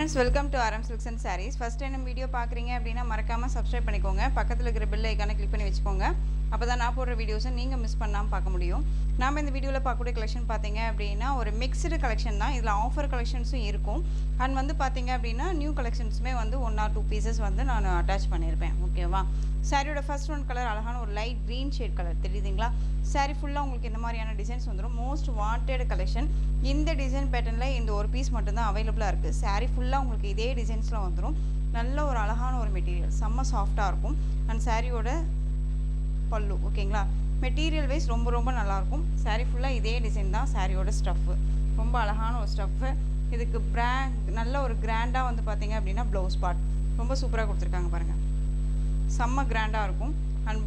Friends, welcome to RM Silks and Sarees. First time video பார்க்குறீங்க அப்படின்னா மறக்காமல் subscribe பண்ணிக்கோங்க. பக்கத்தில் இருக்கிற பெல் ஐக்கானை கிளிக் பண்ணி வச்சுக்கோங்க. அப்போ தான் நான் போடுற வீடியோஸை நீங்கள் மிஸ் பண்ணாமல் பார்க்க முடியும். நாம் இந்த வீடியோவில் பார்க்கக்கூடிய கலெக்ஷன் பார்த்தீங்க அப்படின்னா ஒரு மிக்ஸ்டு கலெக்ஷன் தான். இதில் ஆஃபர் கலெக்ஷன்ஸும் இருக்கும். அண்ட் வந்து பார்த்தீங்க அப்படின்னா நியூ கலெக்ஷன்ஸுமே வந்து 1 or 2 பீசஸ் வந்து நான் அட்டாச் பண்ணியிருப்பேன். ஓகேவா? சாரியோட ஃபர்ஸ்ட் ஒன் கலர் அழகான ஒரு லைட் க்ரீன் ஷேட் கலர் தெரியுதுங்களா? சாரி ஃபுல்லாக உங்களுக்கு இந்த மாதிரியான டிசைன்ஸ் வந்துடும். Most wanted collection. இந்த டிசைன் பேட்டர்னில் இந்த ஒரு பீஸ் மட்டும்தான் அவைலபிளாக இருக்குது. சாரி ஃபுல்லாக உங்களுக்கு இதே டிசைன்ஸில் வந்துடும். நல்ல ஒரு அழகான ஒரு மெட்டீரியல், செம்ம சாஃப்டாக இருக்கும். அண்ட் சாரியோட பல்லு ஓகேங்களா? மெட்டீரியல் வைஸ் ரொம்ப ரொம்ப நல்லாயிருக்கும். சாரி ஃபுல்லாக இதே டிசைன் தான். சாரியோட ஸ்டஃப்பு ரொம்ப அழகான ஒரு ஸ்டஃப்பு. இதுக்கு நல்ல ஒரு கிராண்டாக வந்து பார்த்தீங்க அப்படின்னா ப்ளவுஸ் பார்ட் ரொம்ப சூப்பராக கொடுத்துருக்காங்க பாருங்கள். செம்ம கிராண்டாக இருக்கும். அண்ட்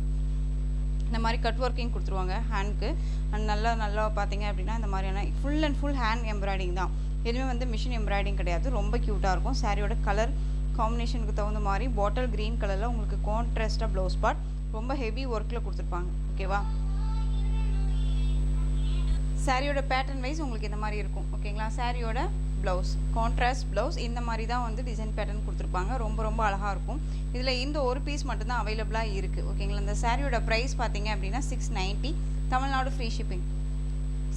இந்த மாதிரி கட் ஒர்க்கிங் கொடுத்துருவாங்க ஹேண்ட்க்கு. அண்ட் நல்லா பார்த்தீங்க அப்படின்னா இந்த மாதிரியான full and full hand embroidering தான். எதுவுமே வந்து மிஷின் எம்ப்ராய்டிங் கிடையாது. ரொம்ப க்யூட்டாக இருக்கும். சாரியோட கலர் காம்பினேஷனுக்கு தகுந்த மாதிரி பாட்டில் க்ரீன் கலரில் உங்களுக்கு கான்ட்ராஸ்ட்டாக ப்ளவுஸ் பார்ட் ரொம்ப ஹெவி ஒர்க்கில் கொடுத்துருப்பாங்க. ஓகேவா? சாரியோட பேட்டர்ன் வைஸ் உங்களுக்கு இந்த மாதிரி இருக்கும். ஓகேங்களா? சாரியோட ப்ளவுஸ் கான்ட்ராஸ்ட் ப்ளவுஸ் இந்த மாதிரி தான் வந்து டிசைன் பேட்டர்ன் கொடுத்துருப்பாங்க. ரொம்ப ரொம்ப அழகாக இருக்கும். இதில் இந்த ஒரு பீஸ் மட்டும்தான் அவைலபிளாக இருக்குது. ஓகேங்களா? இந்த சாரியோட ப்ரைஸ் பார்த்தீங்க அப்படின்னா 690, Tamil Nadu free shipping.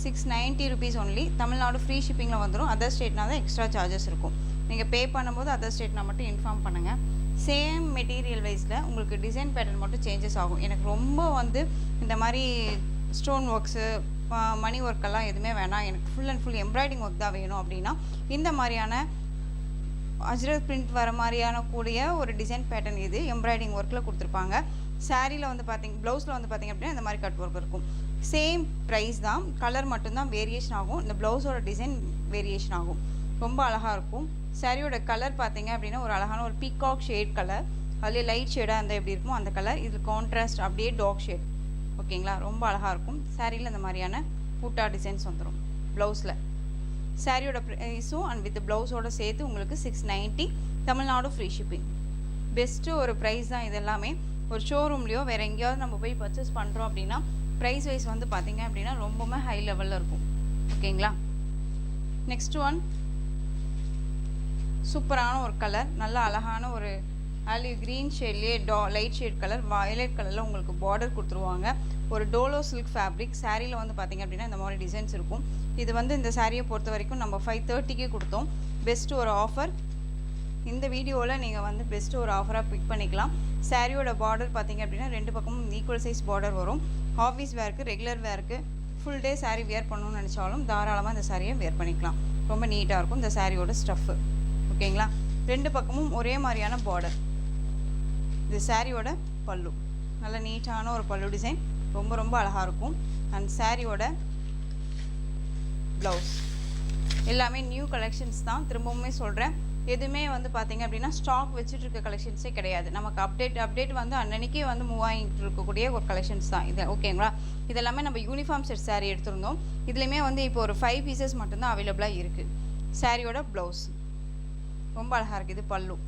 690 rupees only. Tamil Nadu free ஷிப்பிங்கில் வந்துடும். அதர் ஸ்டேட்னா தான் எக்ஸ்ட்ரா சார்ஜஸ் இருக்கும். நீங்கள் பே பண்ணும்போது அதர் ஸ்டேட்னா மட்டும் இன்ஃபார்ம் பண்ணுங்கள். சேம் மெட்டீரியல் வைஸில் உங்களுக்கு டிசைன் பேட்டர்ன் மட்டும் சேஞ்சஸ் ஆகும். எனக்கு ரொம்ப வந்து இந்த மாதிரி ஸ்டோன் ஒர்க்ஸு மணி ஒர்க்கெல்லாம் எதுவுமே வேணாம், எனக்கு full and full embroidering work தான் வேணும் அப்படின்னா இந்த மாதிரியான அஜ்ரக் பிரிண்ட் வர மாதிரியான கூடிய ஒரு டிசைன் பேட்டர்ன் இது எம்ப்ராய்டிங் ஒர்க்கில் கொடுத்துருப்பாங்க. சாரியில் வந்து ப்ளவுஸில் வந்து பார்த்திங்க அப்படின்னா இந்த மாதிரி கட் ஒர்க் இருக்கும். சேம் ப்ரைஸ் தான், கலர் மட்டும்தான் வேரியேஷன் ஆகும். இந்த ப்ளவுஸோட டிசைன் வேரியேஷன் ஆகும். ரொம்ப அழகாக இருக்கும். சாரியோட கலர் பார்த்திங்க அப்படின்னா ஒரு அழகான ஒரு பீகாக் ஷேட் கலர். அதுலேயே லைட் ஷேடாக இருந்தால் எப்படி இருக்குமோ அந்த கலர். இது கான்ட்ராஸ்ட் அப்படியே டார்க் ஷேட். ஓகேங்களா? ரொம்ப அழகாக இருக்கும். சாரியில் இந்த மாதிரியான பூட்டா டிசைன்ஸ் வந்துடும் ப்ளவுஸில். சாரியோட ப்ரைஸும் அண்ட் வித் ப்ளவுஸோடு சேர்த்து உங்களுக்கு 690, தமிழ்நாடு ஃப்ரீ ஷிப்பிங். பெஸ்ட்டு ஒரு ப்ரைஸ் தான். இது எல்லாமே ஒரு ஷோரூம்லேயோ வேறு எங்கேயாவது நம்ம போய் பர்ச்சேஸ் பண்ணுறோம் அப்படின்னா ப்ரைஸ் வைஸ் வந்து பார்த்திங்க அப்படின்னா ரொம்பவுமே ஹை லெவலில் இருக்கும். ஓகேங்களா? நெக்ஸ்ட் ஒன் சூப்பரான ஒரு கலர், நல்ல அழகான ஒரு ஆலிவ் க்ரீன் ஷேட்லேயே லைட் ஷேட் கலர், வயலட் கலரில் உங்களுக்கு பார்டர் கொடுத்துருவாங்க. ஒரு டோலோ சில்க் ஃபேப்ரிக். சாரியில் வந்து பார்த்திங்க அப்படின்னா இந்த மாதிரி டிசைன்ஸ் இருக்கும். இது வந்து இந்த சாரியை பொறுத்த வரைக்கும் நம்ம 530க்கு கொடுத்தோம். பெஸ்ட்டு ஒரு ஆஃபர். இந்த வீடியோவில் நீங்கள் வந்து பெஸ்ட்டு ஒரு ஆஃபராக பிக் பண்ணிக்கலாம். சாரியோட பார்டர் பார்த்திங்க அப்படின்னா 2 பக்கமும் ஈக்குவல் சைஸ் பார்டர் வரும். ஆஃபீஸ் வேருக்கு, ரெகுலர் வேருக்கு, ஃபுல் டே சாரீ வேர் பண்ணணும்னு நினச்சாலும் தாராளமாக இந்த சாரியை வேர் பண்ணிக்கலாம். ரொம்ப நீட்டாக இருக்கும் இந்த சாரியோட ஸ்டஃப்பு. ஓகேங்களா? 2 பக்கமும் ஒரே மாதிரியான பார்டர். இது சாரியோட பல்லு. நல்ல நீட்டான ஒரு பல்லு டிசைன். ரொம்ப ரொம்ப அழகாக இருக்கும். அண்ட் சாரியோட ப்ளவுஸ் எல்லாமே நியூ கலெக்ஷன்ஸ் தான். திரும்பவுமே சொல்கிறேன், எதுவுமே வந்து பார்த்திங்க அப்படின்னா ஸ்டாக் வச்சுட்டு இருக்க கலெக்ஷன்ஸே கிடையாது. நமக்கு அப்டேட் வந்து அன்னன்னைக்கே வந்து மூவ் ஆகிட்டு இருக்கக்கூடிய ஒரு கலெக்ஷன்ஸ் தான் இது. ஓகேங்களா? இதெல்லாமே நம்ம யூனிஃபார்ம் செட் சாரீ எடுத்திருந்தோம். இதுலேயுமே வந்து இப்போ ஒரு 5 பீசஸ் மட்டும்தான் அவைலபிளாக இருக்குது. சாரியோட ப்ளவுஸ் ரொம்ப அழகாக இருக்குது. இது பல்லு.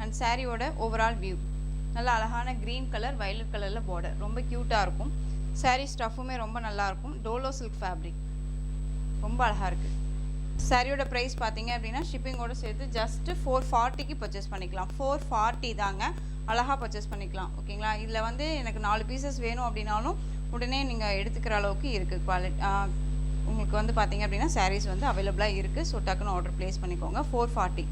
அண்ட் சாரியோட ஓவரால் வியூ நல்ல அழகான க்ரீன் கலர், வயலட் கலரில் பார்டர் ரொம்ப க்யூட்டாக இருக்கும். சாரீ ஸ்டஃப்புமே ரொம்ப நல்லாயிருக்கும். டோலோ சில்க் ஃபேப்ரிக் ரொம்ப அழகாக இருக்குது. சாரியோட ப்ரைஸ் பார்த்தீங்க அப்படின்னா ஷிப்பிங்கோடு சேர்த்து ஜஸ்ட்டு 440க்கு பர்ச்சேஸ் பண்ணிக்கலாம். 440 தாங்க. அழகாக பர்ச்சேஸ் பண்ணிக்கலாம். ஓகேங்களா? இதில் வந்து எனக்கு 4 பீசஸ் வேணும் அப்படின்னாலும் உடனே நீங்கள் எடுத்துக்கிற அளவுக்கு இருக்குது குவாலிட்டி. உங்களுக்கு வந்து பார்த்திங்க அப்படின்னா சாரீஸ் வந்து அவைலபிளாக இருக்குது. ஸோ டக்குன்னு ஆர்டர் ப்ளேஸ் பண்ணிக்கோங்க. 440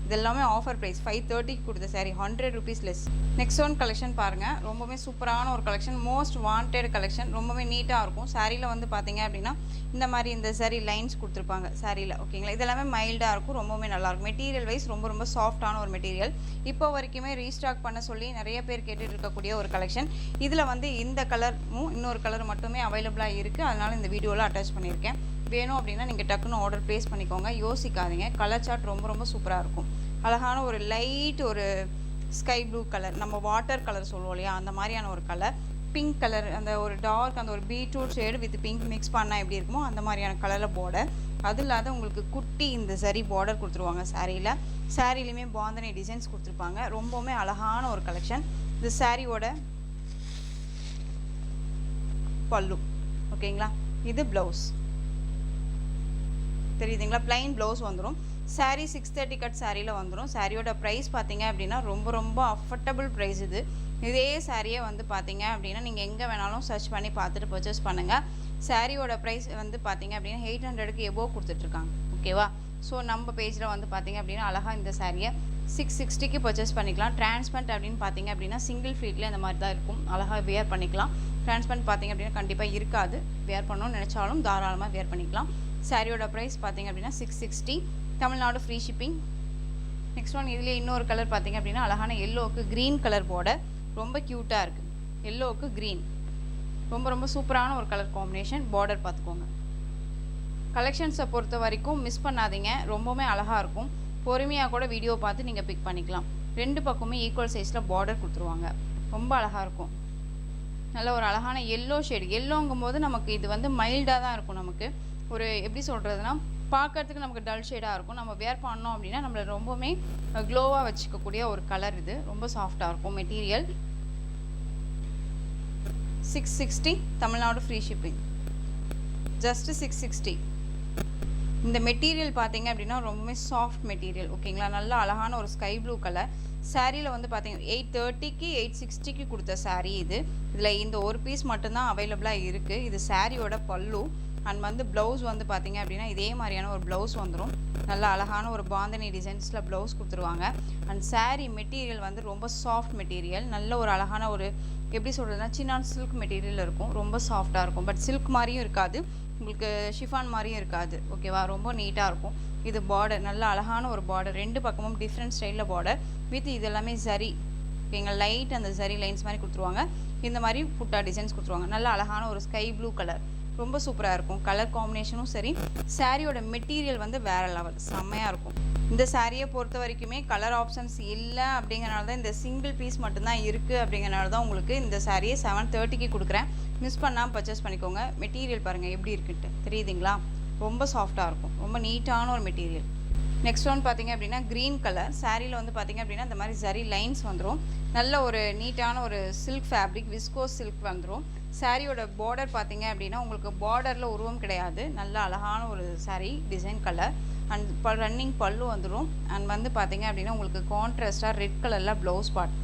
இதெல்லாமே ஆஃபர் ப்ரைஸ். 530க்கு கொடுத்த sari 100 rupees less. Next one collection பாருங்கள். ரொம்பவே சூப்பரான ஒரு கலெக்ஷன், மோஸ்ட் வாண்டட் கலெக்ஷன். ரொம்பவே நீட்டாக இருக்கும். சாரியில் வந்து பார்த்தீங்க அப்படின்னா இந்த மாதிரி இந்த சாரீ லைன்ஸ் கொடுத்துருப்பாங்க சாரியில். ஓகேங்களா? இதெல்லாமே மைல்டாக இருக்கும். ரொம்பவே நல்லாயிருக்கும். மெட்டீரியல் வைஸ் ரொம்ப ரொம்ப சாஃப்டான ஒரு மெட்டீரியல். இப்போ வரைக்குமே ரீஸ்டாக் பண்ண சொல்லி நிறைய பேர் கேட்டுட்டு இருக்கக்கூடிய ஒரு கலெக்ஷன். இதில் வந்து இந்த கலரும் இன்னொரு கலர் மட்டுமே அவைலபிளாக இருக்குது. அதனால் இந்த வீடியோவில் அட்டாச் பண்ணியிருக்கேன். வேணும் அப்படின்னா நீங்கள் டக்குன்னு ஆர்டர் ப்ளேஸ் பண்ணிக்கோங்க. யோசிக்காதீங்க. கலர் சார்ட் ரொம்ப ரொம்ப சூப்பராக இருக்கும். அழகான ஒரு லைட் ஒரு ஸ்கை ப்ளூ கலர், நம்ம வாட்டர் கலர் சொல்லுவோம் இல்லையா, அந்த மாதிரியான ஒரு கலர். பிங்க் கலர், அந்த ஒரு டார்க் அந்த ஒரு beetroot shade with pink mix பண்ணால் எப்படி இருக்குமோ அந்த மாதிரியான கலரில் பார்டர். அது இல்லாத உங்களுக்கு குட்டி இந்த சரி பார்டர் கொடுத்துருவாங்க சாரியில். சாரிலையுமே பாந்தனி டிசைன்ஸ் கொடுத்துருப்பாங்க. ரொம்பவுமே அழகான ஒரு கலெக்ஷன். இந்த சாரியோட பல்லு. ஓகேங்களா? இது ப்ளவுஸ் தெரியுதுங்களா? ப்ளைன் ப்ளவுஸ் வந்துடும். saree 630 கட் சாரியில் வந்துடும். சாரியோட ப்ரைஸ் பார்த்தீங்க அப்படின்னா ரொம்ப ரொம்ப அஃபர்டபுள் ப்ரைஸ் இது. இதே சாரியை வந்து பார்த்தீங்க அப்படின்னா நீங்கள் எங்கே வேணாலும் சர்ச் பண்ணி பார்த்துட்டு பர்ச்சேஸ் பண்ணுங்கள். சாரியோட ப்ரைஸ் வந்து பார்த்தீங்க அப்படின்னா 800க்கு எபோவ் கொடுத்துட்ருக்காங்க. ஓகேவா? ஸோ நம்ம பேஜில் வந்து பார்த்தீங்க அப்படின்னா அழகாக இந்த சாரியை 660க்கு பர்ச்சேஸ் பண்ணிக்கலாம். டிரான்ஸ்பரண்ட் அப்படின்னு பார்த்தீங்க அப்படின்னா சிங்கிள் ஃபீட்டில் இந்த மாதிரி தான் இருக்கும். அழகாக வேர் பண்ணிக்கலாம். டிரான்ஸ்பரண்ட் பார்த்தீங்க அப்படின்னா கண்டிப்பாக இருக்காது. வேர் பண்ணணும்னு நினச்சாலும் தாராளமாக வேர் பண்ணிக்கலாம். சாரியோட ப்ரைஸ் பார்த்தீங்க அப்படின்னா 660. Tamil Nadu free shipping. Next one இதுலேயே இன்னொரு கலர் பார்த்தீங்க அப்படின்னா அழகான எல்லோவுக்கு க்ரீன் கலர் பார்டர். ரொம்ப க்யூட்டாக இருக்குது. எல்லோவுக்கு க்ரீன் ரொம்ப ரொம்ப சூப்பரான ஒரு கலர் காம்பினேஷன். பார்டர் பார்த்துக்கோங்க. கலெக்ஷன்ஸை பொறுத்த வரைக்கும் மிஸ் பண்ணாதீங்க. ரொம்பவுமே அழகாக இருக்கும். பொறுமையாக கூட வீடியோ பார்த்து நீங்கள் பிக் பண்ணிக்கலாம். ரெண்டு பக்கமுமே ஈக்குவல் சைஸில் பார்டர் கொடுத்துருவாங்க. ரொம்ப அழகாக இருக்கும். நல்ல ஒரு அழகான எல்லோ ஷேடு. எல்லோங்கும் போது நமக்கு இது வந்து மைல்டாக தான் இருக்கும். நமக்கு ஒரு எப்படி சொல்கிறதுனா பார்க்கறதுக்கு நமக்கு டல் ஷேடாக இருக்கும். நம்ம வேர் பண்ணோம் அப்படின்னா நம்மளை ரொம்பவுமே க்ளோவாக வச்சுக்கக்கூடிய ஒரு கலர் இது. ரொம்ப சாஃப்டாக இருக்கும் material. 660 Tamil Nadu free shipping. Just 660. இந்த மெட்டீரியல் பார்த்தீங்க அப்படின்னா ரொம்பவே சாஃப்ட் மெட்டீரியல். ஓகேங்களா? நல்ல அழகான ஒரு ஸ்கை ப்ளூ கலர். சாரியில் வந்து பார்த்தீங்க 830க்கு 860க்கு கொடுத்த சாரீ இது. இதில் இந்த ஒரு பீஸ் மட்டும்தான் அவைலபிளாக இருக்குது. இது சாரியோட பல்லு. அண்ட் வந்து ப்ளவுஸ் வந்து பார்த்தீங்க அப்படின்னா இதே மாதிரியான ஒரு ப்ளவுஸ் வந்துடும். நல்ல அழகான ஒரு பாந்தனி டிசைன்ஸில் ப்ளவுஸ் கொடுத்துருவாங்க. அண்ட் சாரீ மெட்டீரியல் வந்து ரொம்ப சாஃப்ட் மெட்டீரியல். நல்ல ஒரு அழகான ஒரு எப்படி சொல்கிறதுனா சின்னான் சில்க் மெட்டீரியல் இருக்கும். ரொம்ப சாஃப்டாக இருக்கும். பட் சில்க் மாதிரியும் இருக்காது, உங்களுக்கு ஷிஃபான் மாதிரியும் இருக்காது. ஓகேவா? ரொம்ப நீட்டாக இருக்கும். இது பார்டர் நல்ல அழகான ஒரு பார்டர். ரெண்டு பக்கமும் டிஃப்ரெண்ட் ஸ்டைலில் பார்டர் வித் இது எல்லாமே சரி. ஓகேங்க? லைட் அந்த சரி லைன்ஸ் மாதிரி கொடுத்துருவாங்க. இந்த மாதிரி புட்டா டிசைன்ஸ் கொடுத்துருவாங்க. நல்ல அழகான ஒரு ஸ்கை ப்ளூ கலர். ரொம்ப சூப்பராக இருக்கும். கலர் காம்பினேஷனும் சரி. சாரியோட மெட்டீரியல் வந்து வேறு லெவல், செம்மையாக இருக்கும். இந்த சாரியை பொறுத்த வரைக்குமே கலர் ஆப்ஷன்ஸ் இல்லை அப்படிங்கிறனால தான் இந்த சிங்கிள் பீஸ் மட்டும்தான் இருக்குது. அப்படிங்கிறனால தான் உங்களுக்கு இந்த சாரியை 730க்கு கொடுக்குறேன். மிஸ் பண்ணாமல் பர்ச்சேஸ் பண்ணிக்கோங்க. மெட்டீரியல் பாருங்கள் எப்படி இருக்குன்ட்டு தெரியுதுங்களா? ரொம்ப சாஃப்டாக இருக்கும். ரொம்ப நீட்டான ஒரு மெட்டீரியல். நெக்ஸ்ட் ஒன் பார்த்தீங்க அப்படின்னா க்ரீன் கலர். சாரியில் வந்து பார்த்தீங்க அப்படின்னா இந்த மாதிரி சரி லைன்ஸ் வந்துடும். நல்ல ஒரு நீட்டான ஒரு சில்க் ஃபேப்ரிக், விஸ்கோஸ் சில்க் வந்துடும். சாரியோட பார்டர் பார்த்தீங்க அப்படின்னா உங்களுக்கு பார்டரில் உருவம் கிடையாது. நல்ல அழகான ஒரு sari design colour. And running பல்லு வந்துடும். அண்ட் வந்து பார்த்தீங்க அப்படின்னா உங்களுக்கு கான்ட்ராஸ்டாக ரெட் கலரில் ப்ளவுஸ் பார்ட்.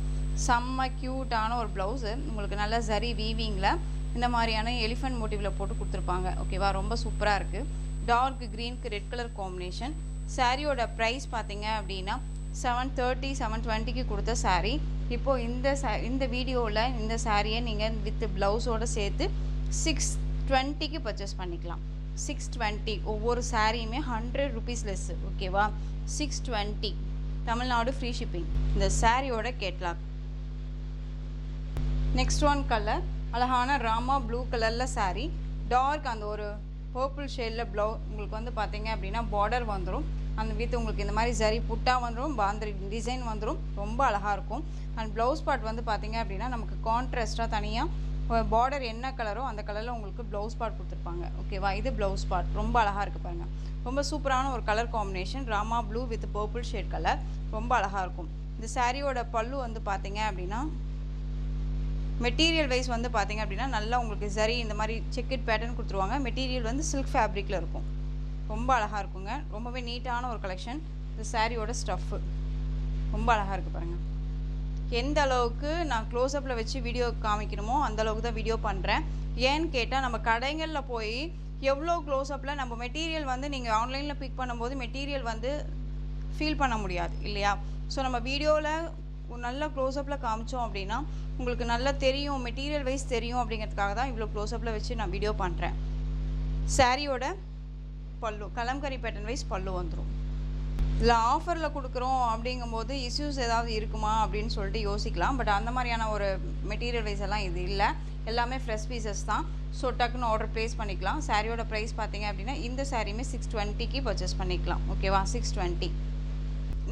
செம்ம க்யூட்டான ஒரு ப்ளவுஸு. உங்களுக்கு நல்ல சரி வீவிங்கில் இந்த மாதிரியான எலிஃபென்ட் மோட்டிவில் போட்டு கொடுத்துருப்பாங்க. ஓகேவா? ரொம்ப சூப்பராக இருக்குது. டார்க் க்ரீனுக்கு ரெட் கலர் காம்பினேஷன். சாரியோட ப்ரைஸ் பார்த்தீங்க அப்படின்னா 730 720க்கு கொடுத்த சாரீ. இப்போது இந்த வீடியோவில் இந்த சாரியை நீங்கள் வித் ப்ளவுஸோடு சேர்த்து 620க்கு பர்ச்சேஸ் பண்ணிக்கலாம். 620. ஒவ்வொரு சாரியுமே 100 ருபீஸ் லெஸ்ஸு. ஓகேவா? 620 தமிழ்நாடு ஃப்ரீ ஷிப்பிங். இந்த சாரியோட கேட்லாக். நெக்ஸ்ட் ஒன் கலர் அழகான ராமா ப்ளூ கலரில் சாரீ. டார்க் அந்த ஒரு பர்பிள் ஷேடில் உங்களுக்கு வந்து பார்த்தீங்க அப்படின்னா பார்டர் வந்துடும். அந்த வித் உங்களுக்கு இந்த மாதிரி சரி புட்டா வந்துடும். பாந்திரி டிசைன் வந்துடும். ரொம்ப அழகாக இருக்கும். அண்ட் ப்ளவுஸ் பார்ட் வந்து பார்த்தீங்க அப்படின்னா நமக்கு கான்ட்ராஸ்ட்டாக தனியாக பார்டர் என்ன கலரோ அந்த கலரில் உங்களுக்கு ப்ளவுஸ் பார்ட் கொடுத்துருப்பாங்க. ஓகேவா? இது ப்ளவுஸ் பார்ட். ரொம்ப அழகாக இருக்குது பாருங்கள். ரொம்ப சூப்பரான ஒரு colour combination. Rama blue with purple shade colour. ரொம்ப அழகாக இருக்கும். இந்த சாரியோட பல்லு வந்து பார்த்தீங்க அப்படின்னா மெட்டீரியல் வைஸ் வந்து பார்த்தீங்க அப்படின்னா நல்லா உங்களுக்கு சரி இந்த மாதிரி செக்கெட் பேட்டர்ன் கொடுத்துருவாங்க. மெட்டீரியல் வந்து சில்க் ஃபேப்ரிக்கில் இருக்கும். ரொம்ப அழகாக இருக்குங்க. ரொம்பவே நீட்டான ஒரு கலெக்ஷன். இந்த சாரியோட ஸ்டஃப்பு ரொம்ப அழகாக இருக்குது பாருங்கள். எந்த அளவுக்கு நான் க்ளோஸ்அப்பில் வச்சு வீடியோ காமிக்கணுமோ அந்த அளவுக்கு தான் வீடியோ பண்ணுறேன். ஏன்னு கேட்டால் நம்ம கடைகளில் போய் எவ்வளோ க்ளோஸ்அப்பில் நம்ம மெட்டீரியல் வந்து நீங்கள் ஆன்லைனில் பிக் பண்ணும்போது மெட்டீரியல் வந்து ஃபீல் பண்ண முடியாது இல்லையா? ஸோ நம்ம வீடியோவில் நல்ல க்ளோஸ்அப்பில் காமிச்சோம் அப்படின்னா உங்களுக்கு நல்லா தெரியும், மெட்டீரியல் வைஸ் தெரியும். அப்படிங்கிறதுக்காக தான் இவ்வளோ க்ளோஸ்அப்பில் வச்சு நான் வீடியோ பண்ணுறேன். சாரியோட பல்லு கலம்கரி பேட்டர்ன் வைஸ் பல்லு வந்துடும். இல்லை ஆஃபரில் கொடுக்குறோம் அப்படிங்கும்போது இஷ்யூஸ் ஏதாவது இருக்குமா அப்படின்னு சொல்லிட்டு யோசிக்கலாம். பட் அந்த மாதிரியான ஒரு மெட்டீரியல் வைஸ் எல்லாம் இது இல்லை. எல்லாமே ஃப்ரெஷ் பீசஸ் தான். ஸோ டக்குன்னு ஆர்டர் ப்ளேஸ் பண்ணிக்கலாம். சாரியோட ப்ரைஸ் பார்த்தீங்க அப்படின்னா இந்த சாரியுமே 620க்கு பர்ச்சேஸ் பண்ணிக்கலாம். ஓகேவா? 620.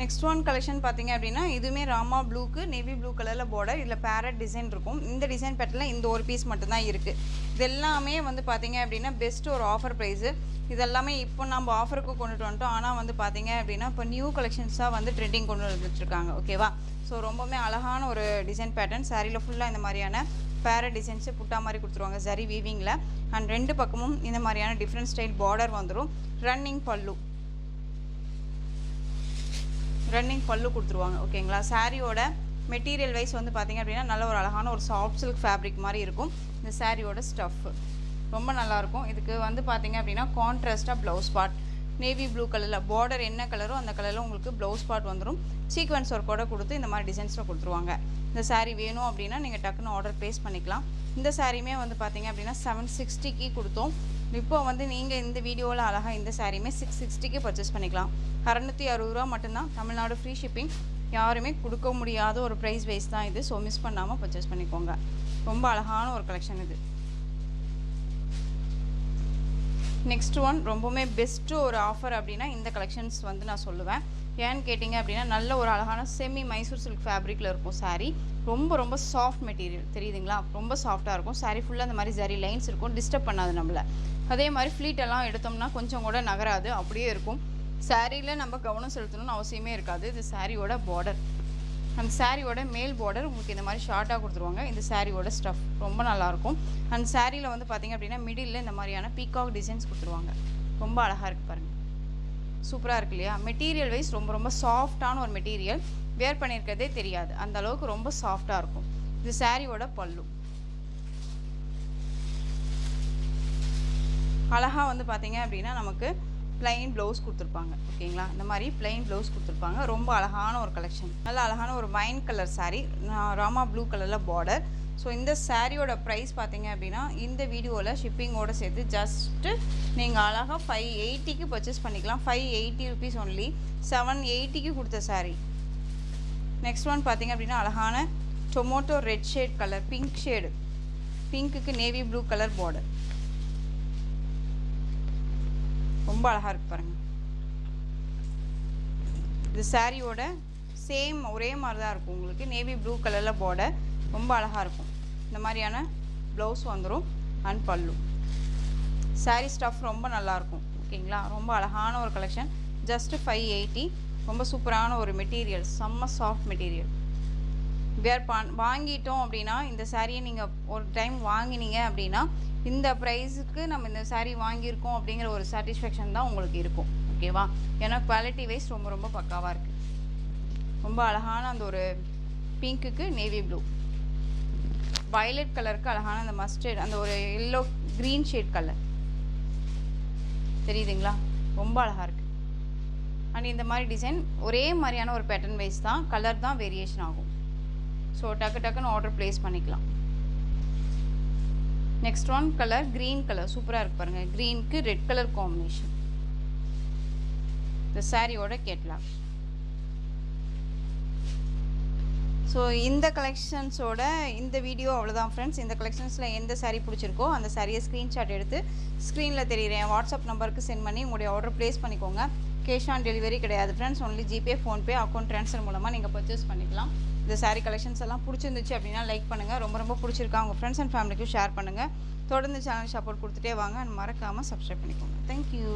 நெக்ஸ்ட் ஒன் கலெக்ஷன் பார்த்தீங்க அப்படின்னா இதுவுமே ராமா ப்ளூக்கு நேவி ப்ளூ கலரில் பார்டர். இதில் பேரட் டிசைன் இருக்கும். இந்த டிசைன் பேட்டர்னில் இந்த ஒரு பீஸ் மட்டும்தான் இருக்குது. இது எல்லாமே வந்து பார்த்தீங்க அப்படின்னா பெஸ்ட் ஒரு ஆஃபர் ப்ரைஸு. இதெல்லாமே இப்போ நம்ம ஆஃபருக்கு கொண்டுட்டு வந்துட்டோம். ஆனால் வந்து பார்த்தீங்க அப்படின்னா இப்போ நியூ கலெக்ஷன்ஸாக வந்து ட்ரெண்டிங் கொண்டு வந்துட்டுருக்காங்க. ஓகேவா? ஸோ ரொம்பவுமே அழகான ஒரு டிசைன் பேட்டர்ன். சாரியில் ஃபுல்லாக இந்த மாதிரியான பேரட் டிசைன்ஸு புட்டா மாதிரி கொடுத்துருவாங்க சரி வீவிங்கில். அண்ட் ரெண்டு பக்கமும் இந்த மாதிரியான டிஃப்ரெண்ட் ஸ்டைல் பார்டர் வந்துடும். ரன்னிங் பல்லு. ரன்னிங் பல்லு கொடுத்துருவாங்க. ஓகேங்களா? சாரியோட மெட்டீரியல் வைஸ் வந்து பார்த்திங்க அப்படின்னா நல்ல ஒரு அழகான ஒரு சாஃப்ட் சில்க் ஃபேப்ரிக் மாதிரி இருக்கும் இந்த சாரியோட ஸ்டஃப்பு. ரொம்ப நல்லாயிருக்கும். இதுக்கு வந்து பார்த்திங்க அப்படின்னா கான்ட்ராஸ்ட்டாக ப்ளவுஸ் பார்ட் நேவி ப்ளூ கலரில் பார்டர் என்ன கலரோ அந்த கலரில் உங்களுக்கு ப்ளவுஸ் பார்ட் வந்துடும். சீக்வன்ஸ் ஒர்க்கோட கொடுத்து இந்த மாதிரி டிசைன்ஸில் கொடுத்துருவாங்க. இந்த சாரீ வேணும் அப்படின்னா நீங்கள் டக்குன்னு ஆர்டர் ப்ளேஸ் பண்ணிக்கலாம். இந்த சாரியுமே வந்து பார்த்திங்க அப்படின்னா 760க்கு கொடுத்தோம். இப்போ வந்து நீங்கள் இந்த வீடியோவில் அழகாக இந்த சாரியுமே 660க்கு பர்ச்சேஸ் பண்ணிக்கலாம். 660 ரூபா மட்டும்தான். Tamil Nadu free shipping. யாருமே கொடுக்க முடியாத ஒரு ப்ரைஸ் வைஸ் தான் இது. ஸோ மிஸ் பண்ணாமல் பர்ச்சேஸ் பண்ணிக்கோங்க. ரொம்ப அழகான ஒரு கலெக்ஷன் இது. நெக்ஸ்ட் ஒன் ரொம்பவுமே பெஸ்ட்டு ஒரு ஆஃபர் அப்படின்னா இந்த கலெக்ஷன்ஸ் வந்து நான் சொல்லுவேன். ஏன்னு கேட்டிங்க அப்படின்னா நல்ல ஒரு அழகான செமி மைசூர் சில்க் ஃபேப்ரிக்கில் இருக்கும் சாரீ. ரொம்ப ரொம்ப சாஃப்ட் மெட்டீரியல் தெரியுதுங்களா? ரொம்ப சாஃப்டாக இருக்கும். சாரீ ஃபுல்லாக அந்த மாதிரி ஜரி லைன்ஸ் இருக்கும். டிஸ்டர்ப் பண்ணாது நம்மளை. அதே மாதிரி ஃப்ளீட் எல்லாம் எடுத்தோம்னா கொஞ்சம் கூட நகராது, அப்படியே இருக்கும். சாரியில் நம்ம கவனம் செலுத்தணும்னு அவசியமே இருக்காது. இது சாரியோட பார்டர். அந்த சாரியோட மேல் பார்டர் உங்களுக்கு இந்த மாதிரி ஷார்ட்டாக கொடுத்துருவாங்க. இந்த சாரியோட ஸ்டஃப் ரொம்ப நல்லாயிருக்கும். அந்த சாரியில் வந்து பார்த்திங்க அப்படின்னா மிடில் இந்த மாதிரியான பீகாக் டிசைன்ஸ் கொடுத்துருவாங்க. ரொம்ப அழகாக இருக்குது பாருங்கள். சூப்பராக இருக்கு இல்லையா? மெட்டீரியல் வைஸ் ரொம்ப ரொம்ப சாஃப்டான ஒரு மெட்டீரியல். வேர் பண்ணியிருக்கிறதே தெரியாது, அந்த அளவுக்கு ரொம்ப சாஃப்டாக இருக்கும். இது சாரியோட பல்லு. அழகாக வந்து பார்த்திங்க அப்படின்னா நமக்கு ப்ளைன் ப்ளவுஸ் கொடுத்துருப்பாங்க. ஓகேங்களா? இந்த மாதிரி ப்ளைன் ப்ளவுஸ் கொடுத்துருப்பாங்க. ரொம்ப அழகான ஒரு கலெக்ஷன். நல்ல அழகான ஒரு wine colour sari, Rama blue கலரில் பார்டர். ஸோ இந்த சாரியோட ப்ரைஸ் பார்த்தீங்க அப்படின்னா இந்த வீடியோவில் ஷிப்பிங்கோடு சேர்த்து ஜஸ்ட்டு நீங்கள் அழகாக 580க்கு பர்ச்சேஸ் பண்ணிக்கலாம். 580 ருபீஸ் ஒன்லி. 780க்கு கொடுத்த சாரீ. நெக்ஸ்ட் ஒன் பார்த்திங்க அப்படின்னா அழகான tomato red shade colour, pink shade, பிங்க்குக்கு நேவி ப்ளூ கலர் பார்டர். ரொம்ப அழகாக இருக்குது பாருங்கள். இது சாரியோட சேம் ஒரே மாதிரி தான் இருக்கும். உங்களுக்கு நேவி ப்ளூ கலரில் பார்டர் ரொம்ப அழகாக இருக்கும். இந்த மாதிரியான ப்ளவுஸ் வந்துடும் அண்ட் பல்லு. சாரீ ஸ்டஃப் ரொம்ப நல்லாயிருக்கும். ஓகேங்களா? ரொம்ப அழகான ஒரு கலெக்ஷன். ஜஸ்ட்டு 580. ரொம்ப சூப்பரான ஒரு மெட்டீரியல், செம்ம சாஃப்ட் மெட்டீரியல். வாங்கிட்டோம் அப்படின்னா இந்த சாரியை நீங்கள் ஒரு டைம் வாங்கினீங்க அப்படின்னா இந்த ப்ரைஸுக்கு நம்ம இந்த சாரீ வாங்கியிருக்கோம் அப்படிங்கிற ஒரு சாட்டிஸ்ஃபேக்ஷன் தான் உங்களுக்கு இருக்கும். ஓகேவா? ஏன்னா குவாலிட்டி வைஸ் ரொம்ப ரொம்ப பக்காவாக இருக்குது. ரொம்ப அழகான அந்த ஒரு பிங்க்குக்கு நேவி ப்ளூ, வயலட் கலருக்கு அழகான அந்த மஸ்டர்ட், அந்த ஒரு எல்லோ க்ரீன் ஷேட் கலர் தெரியுதுங்களா? ரொம்ப அழகாக இருக்குது. அண்ட் இந்த மாதிரி டிசைன் ஒரே மாதிரியான ஒரு பேட்டர்ன் வைஸ் தான், கலர் தான் வேரியேஷன் ஆகும். ஸோ டக்குன்னு ஆர்டர் ப்ளேஸ் பண்ணிக்கலாம். Next one colour green colour சூப்பராக இருக்குது பாருங்கள். க்ரீனுக்கு ரெட் கலர் காம்பினேஷன். இந்த சாரியோட கேட்லாக். ஸோ இந்த கலெக்ஷன்ஸோட இந்த வீடியோ அவ்வளோதான் ஃப்ரெண்ட்ஸ். இந்த கலெக்ஷன்ஸில் எந்த சாரீ பிடிச்சிருக்கோ அந்த சாரியை ஸ்க்ரீன்ஷாட் எடுத்து ஸ்க்ரீனில் தெரியுறேன் வாட்ஸ்அப் நம்பருக்கு சென்ட் பண்ணி உங்களுடைய ஆர்டர் ப்ளேஸ் பண்ணிக்கோங்க. கேஷ் ஆன் டெலிவரி கிடையாது friends. Only GPay, PhonePe, account transfer மூலமாக நீங்கள் பர்ச்சேஸ் பண்ணிக்கலாம். இந்த சாரீ கலெக்ஷன்ஸ் எல்லாம் பிடிச்சிருந்துச்சு அப்படின்னா லைக் பண்ணுங்கள். ரொம்ப ரொம்ப பிடிச்சிருக்கா உங்கள் ஃப்ரெண்ட்ஸ் அண்ட் ஃபேமிலிக்கும் ஷேர் பண்ணுங்கள். தொடர்ந்து சேனல் சப்போர்ட் கொடுத்துட்டே வாங்க. மறக்காமல் சப்ஸ்கிரைப் பண்ணிக்கோங்க. தேங்க்யூ.